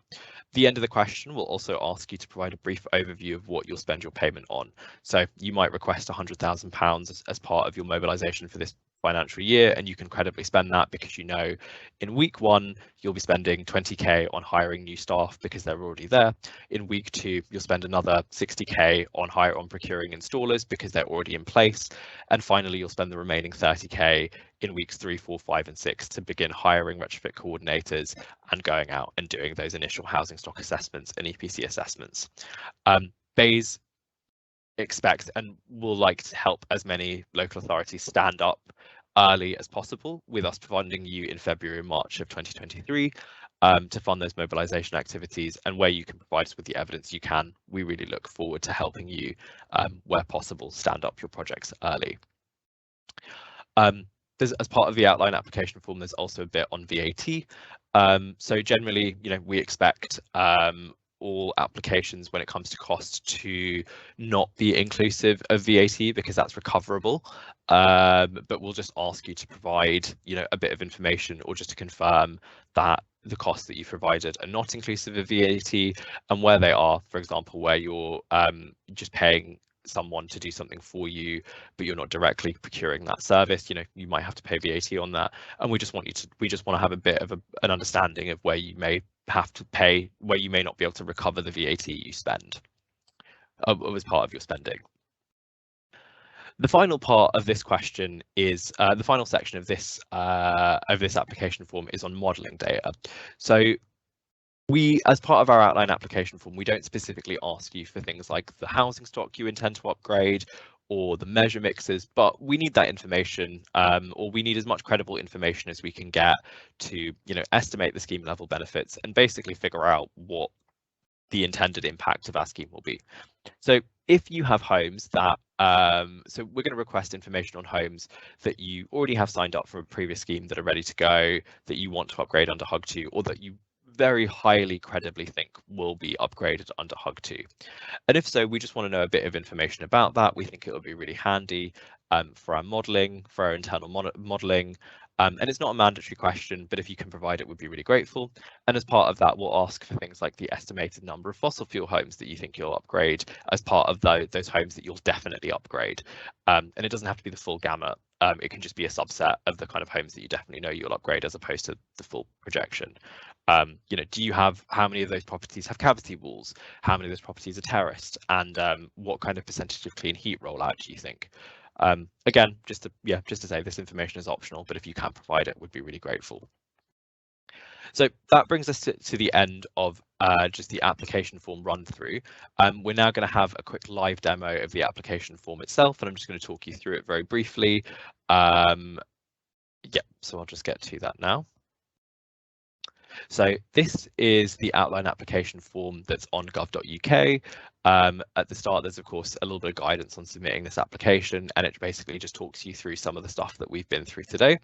The end of the question will also ask you to provide a brief overview of what you'll spend your payment on. So you might request £100,000 as part of your mobilisation for this financial year, and you can credibly spend that because you know in week 1 you'll be spending 20k on hiring new staff because they're already there. In week 2 you'll spend another 60k on procuring installers because they're already in place, and finally you'll spend the remaining 30k in weeks 3, 4, 5 and 6 to begin hiring retrofit coordinators and going out and doing those initial housing stock assessments and EPC assessments. BEIS expect and will like to help as many local authorities stand up early as possible, with us funding you in February and March of 2023 to fund those mobilisation activities. And where you can provide us with the evidence you can, we really look forward to helping you where possible stand up your projects early. As part of the outline application form, there's also a bit on VAT. So generally, we expect all applications when it comes to cost to not be inclusive of VAT because that's recoverable, but we'll just ask you to provide a bit of information or just to confirm that the costs that you've provided are not inclusive of VAT, and where they are, for example, where you're just paying someone to do something for you but you're not directly procuring that service, you might have to pay VAT on that, and we just want to have a bit of an understanding of where you may have to pay, where you may not be able to recover the VAT you spend as part of your spending. The final part of this question is the final section of this application form is on modelling data. So we, as part of our outline application form, we don't specifically ask you for things like the housing stock you intend to upgrade or the measure mixes, but we need that information, or we need as much credible information as we can get to, estimate the scheme level benefits and basically figure out what the intended impact of our scheme will be. So if you have homes that, so we're going to request information on homes that you already have signed up for a previous scheme that are ready to go, that you want to upgrade under HUG 2, or that you very highly credibly think will be upgraded under HUG 2. And if so, we just want to know a bit of information about that. We think it will be really handy for our modelling, for our internal modelling. And it's not a mandatory question, but if you can provide it, we'd be really grateful. And as part of that, we'll ask for things like the estimated number of fossil fuel homes that you think you'll upgrade as part of those homes that you'll definitely upgrade. And it doesn't have to be the full gamut. It can just be a subset of the kind of homes that you definitely know you'll upgrade as opposed to the full projection. Do you have, how many of those properties have cavity walls? How many of those properties are terraced? And what kind of percentage of clean heat rollout do you think? Again, just to say this information is optional, but if you can provide it, we'd be really grateful. So that brings us to the end of just the application form run through. We're now going to have a quick live demo of the application form itself, and I'm just going to talk you through it very briefly. Yeah, so I'll just get to that now. So this is the outline application form that's on gov.uk. At the start, there's of course a little bit of guidance on submitting this application, and it basically just talks you through some of the stuff that we've been through today.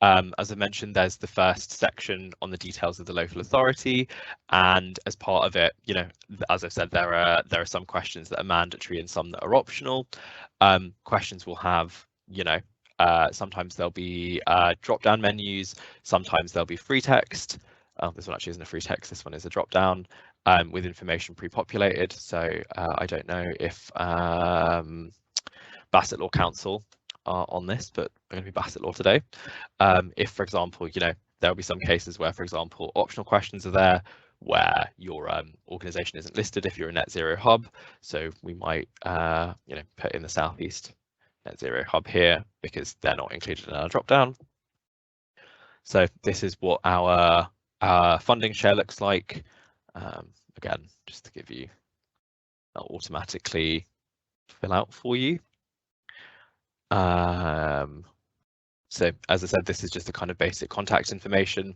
As I mentioned, there's the first section on the details of the local authority, and as part of it, you know, as I've said, there are some questions that are mandatory and some that are optional. Questions will have, you know, sometimes there'll be drop-down menus, sometimes there'll be free text. This one actually isn't a free text, this one is a drop-down with information pre-populated. So I don't know if Bassett Law Council are on this, but I'm going to be Bassett Law today. If, for example, you know, there'll be some cases where, for example, optional questions are there where your organisation isn't listed if you're a net zero hub. So we might, you know, put in the Southeast net zero hub here because they're not included in our dropdown. So this is what our funding share looks like. Again, just to give you, I'll automatically fill out for you. So as I said, this is just the kind of basic contact information.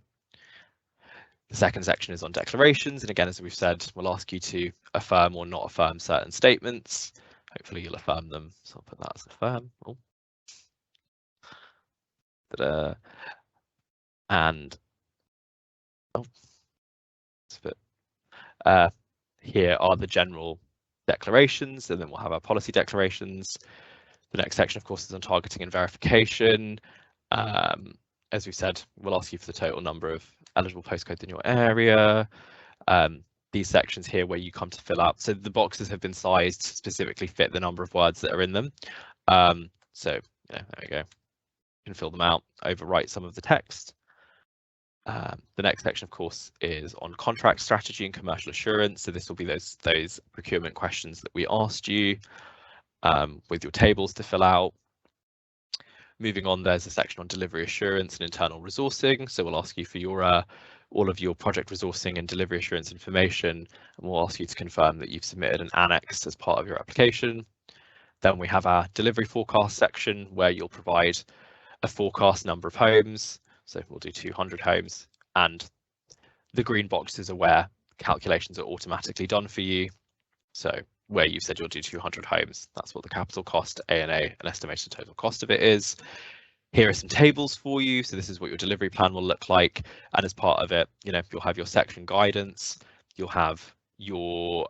The second section is on declarations, and again, as we've said, we'll ask you to affirm or not affirm certain statements. Hopefully you'll affirm them, so I'll put that as affirm. Oh. And oh, it's a bit, here are the general declarations, and then we'll have our policy declarations. The next section, of course, is on targeting and verification. As we said, we'll ask you for the total number of eligible postcodes in your area. These sections here where you come to fill out, so the boxes have been sized to specifically fit the number of words that are in them. So yeah, there we go. You can fill them out, overwrite some of the text. The next section, of course, is on contract strategy and commercial assurance. So this will be those procurement questions that we asked you with your tables to fill out. Moving on, there's a section on delivery assurance and internal resourcing. So we'll ask you for your all of your project resourcing and delivery assurance information, and we'll ask you to confirm that you've submitted an annex as part of your application. Then we have our delivery forecast section where you'll provide a forecast number of homes. So we'll do 200 homes, and the green boxes are where calculations are automatically done for you. So where you've said you'll do 200 homes, that's what the capital cost, A&A, an estimated total cost of it is. Here are some tables for you. So this is what your delivery plan will look like. And as part of it, you know, you'll have your section guidance, you'll have your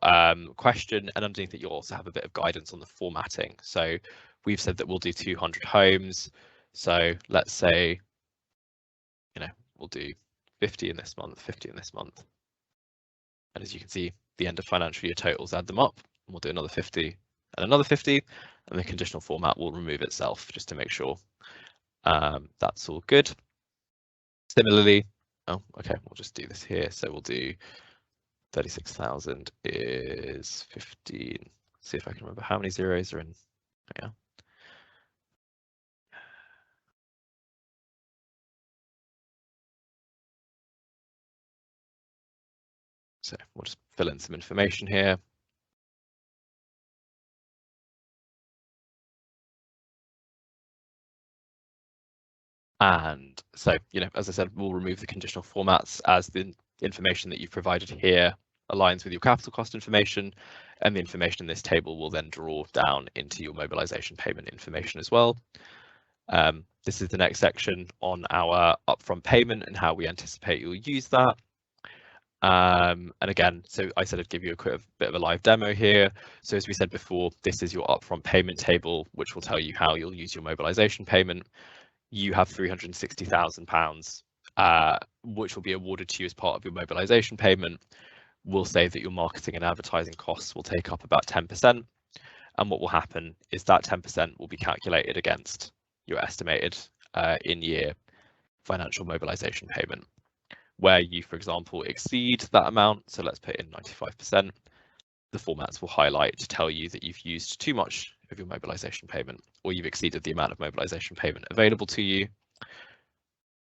question, and underneath it, you'll also have a bit of guidance on the formatting. So we've said that we'll do 200 homes. So let's say, you know, we'll do 50 in this month, 50 in this month. And as you can see, the end of financial year totals, add them up, and we'll do another 50 and another 50, and the conditional format will remove itself just to make sure that's all good. Similarly, oh, okay, we'll just do this here. So we'll do 36,000 is 15. See if I can remember how many zeros are in. Yeah. So we'll just fill in some information here. And so, you know, as I said, we'll remove the conditional formats as the information that you've provided here aligns with your capital cost information, and the information in this table will then draw down into your mobilisation payment information as well. This is the next section on our upfront payment and how we anticipate you'll use that. And again, so I said I'd give you a quick bit of a live demo here. So as we said before, this is your upfront payment table, which will tell you how you'll use your mobilisation payment. You have £360,000, which will be awarded to you as part of your mobilisation payment. We'll say that your marketing and advertising costs will take up about 10%. And what will happen is that 10% will be calculated against your estimated in-year financial mobilisation payment. Where you, for example, exceed that amount, so let's put in 95%, the formats will highlight to tell you that you've used too much of your mobilisation payment, or you've exceeded the amount of mobilisation payment available to you.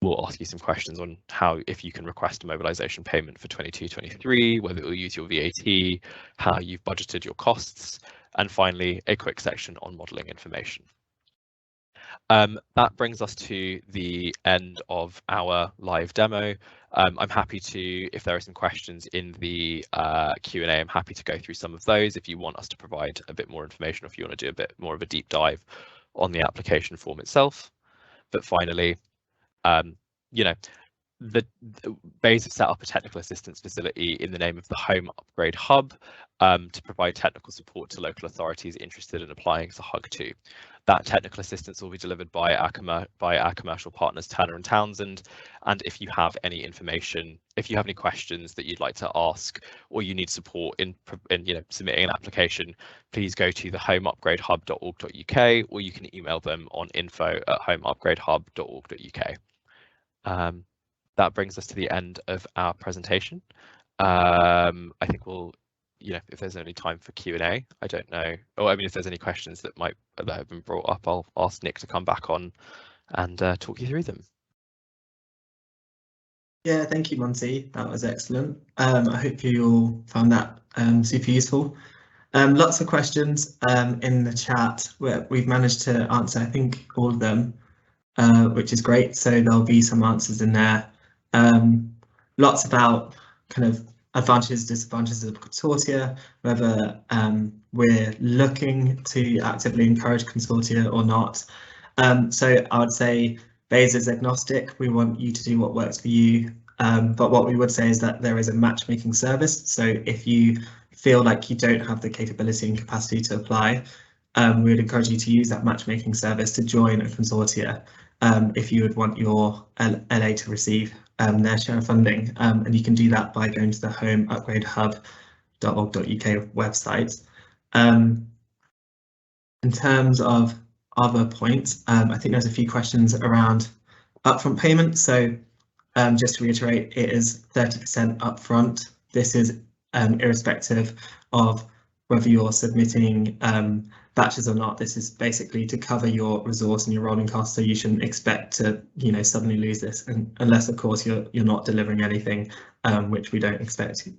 We'll ask you some questions on how, if you can request a mobilisation payment for 22-23, whether it will use your VAT, how you've budgeted your costs, and finally a quick section on modelling information. That brings us to the end of our live demo. I'm happy to, if there are some questions in the Q&A, I'm happy to go through some of those if you want us to provide a bit more information, or if you want to do a bit more of a deep dive on the application form itself. But finally, you know, the BEIS have set up a technical assistance facility in the name of the Home Upgrade Hub to provide technical support to local authorities interested in applying to HUG2. That technical assistance will be delivered by our commercial partners Turner and Townsend. And if you have any information, if you have any questions that you'd like to ask, or you need support in submitting an application, please go to the homeupgradehub.org.uk, or you can email them on info@homeupgradehub.org.uk. That brings us to the end of our presentation. I think we'll, if there's any time for Q&A, I don't know. I mean, if there's any questions that have been brought up, I'll ask Nick to come back on and talk you through them. Yeah, thank you, Monty. That was excellent. I hope you all found that super useful. Lots of questions in the chat where we've managed to answer, I think, all of them, which is great. So there'll be some answers in there. Lots about kind of advantages, disadvantages of consortia, whether we're looking to actively encourage consortia or not. So I would say BEIS is agnostic. We want you to do what works for you. But what we would say is that there is a matchmaking service. So if you feel like you don't have the capability and capacity to apply, we would encourage you to use that matchmaking service to join a consortia if you would want your LA to receive their share of funding. And you can do that by going to the homeupgradehub.org.uk website. In terms of other points, I think there's a few questions around upfront payment. So just to reiterate, it is 30% upfront. This is irrespective of whether you're submitting batches or not. This is basically to cover your resource and your rolling costs, so you shouldn't expect to suddenly lose this, and unless of course you're not delivering anything, which we don't expect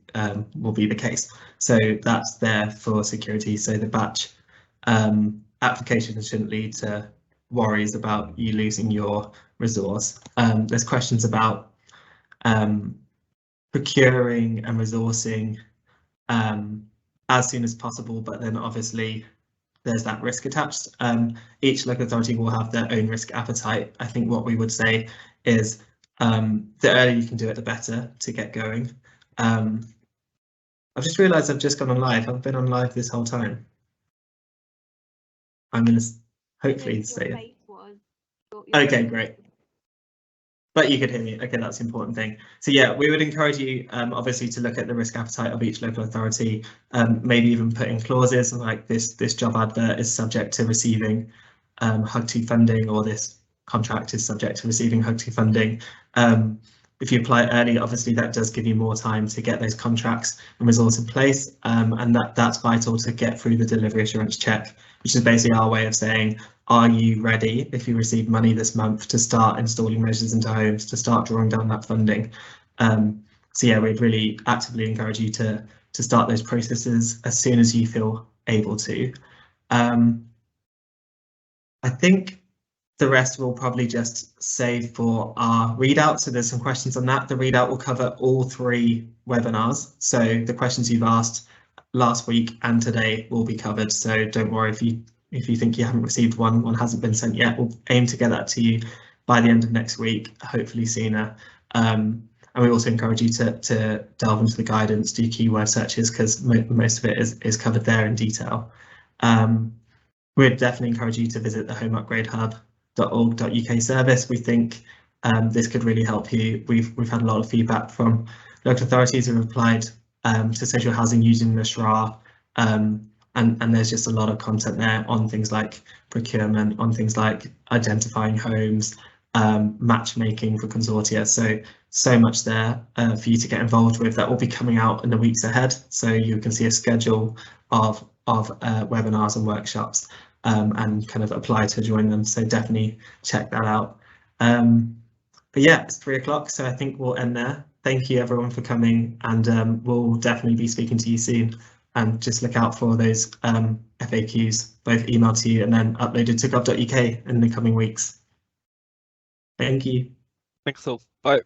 will be the case. So that's there for security. So the batch application shouldn't lead to worries about you losing your resource. There's questions about procuring and resourcing as soon as possible, but then obviously there's that risk attached. Each local authority will have their own risk appetite. I think what we would say is the earlier you can do it, the better to get going. I've just realised I've just gone on live. I've been on live this whole time. I'm going to hopefully say it. Okay, great. But you could hear me. Okay, that's the important thing. So yeah, we would encourage you obviously to look at the risk appetite of each local authority, maybe even put in clauses like this job advert is subject to receiving HUG2 funding, or this contract is subject to receiving HUG2 funding. If you apply early, obviously that does give you more time to get those contracts and resource in place, and that's vital to get through the delivery assurance check, which is basically our way of saying, are you ready, if you receive money this month, to start installing measures into homes, to start drawing down that funding? So yeah, we'd really actively encourage you to start those processes as soon as you feel able to. I think the rest will probably just save for our readout. So there's some questions on that. The readout will cover all 3 webinars. So the questions you've asked last week and today will be covered. So don't worry if you think you haven't received one hasn't been sent yet. We'll aim to get that to you by the end of next week, hopefully sooner. And we also encourage you to delve into the guidance, do keyword searches, because most of it is covered there in detail. We'd definitely encourage you to visit the homeupgradehub.org.uk service. We think this could really help you. We've had a lot of feedback from local authorities who have applied to social housing using the SHRA, and there's just a lot of content there on things like procurement, on things like identifying homes, matchmaking for consortia. So much there for you to get involved with. That will be coming out in the weeks ahead. So you can see a schedule of webinars and workshops and kind of apply to join them. So definitely check that out. but yeah, it's 3 o'clock, so I think we'll end there. Thank you everyone for coming, and we'll definitely be speaking to you soon. And just look out for those FAQs, both emailed to you and then uploaded to gov.uk in the coming weeks. Thank you. Thanks all. Bye.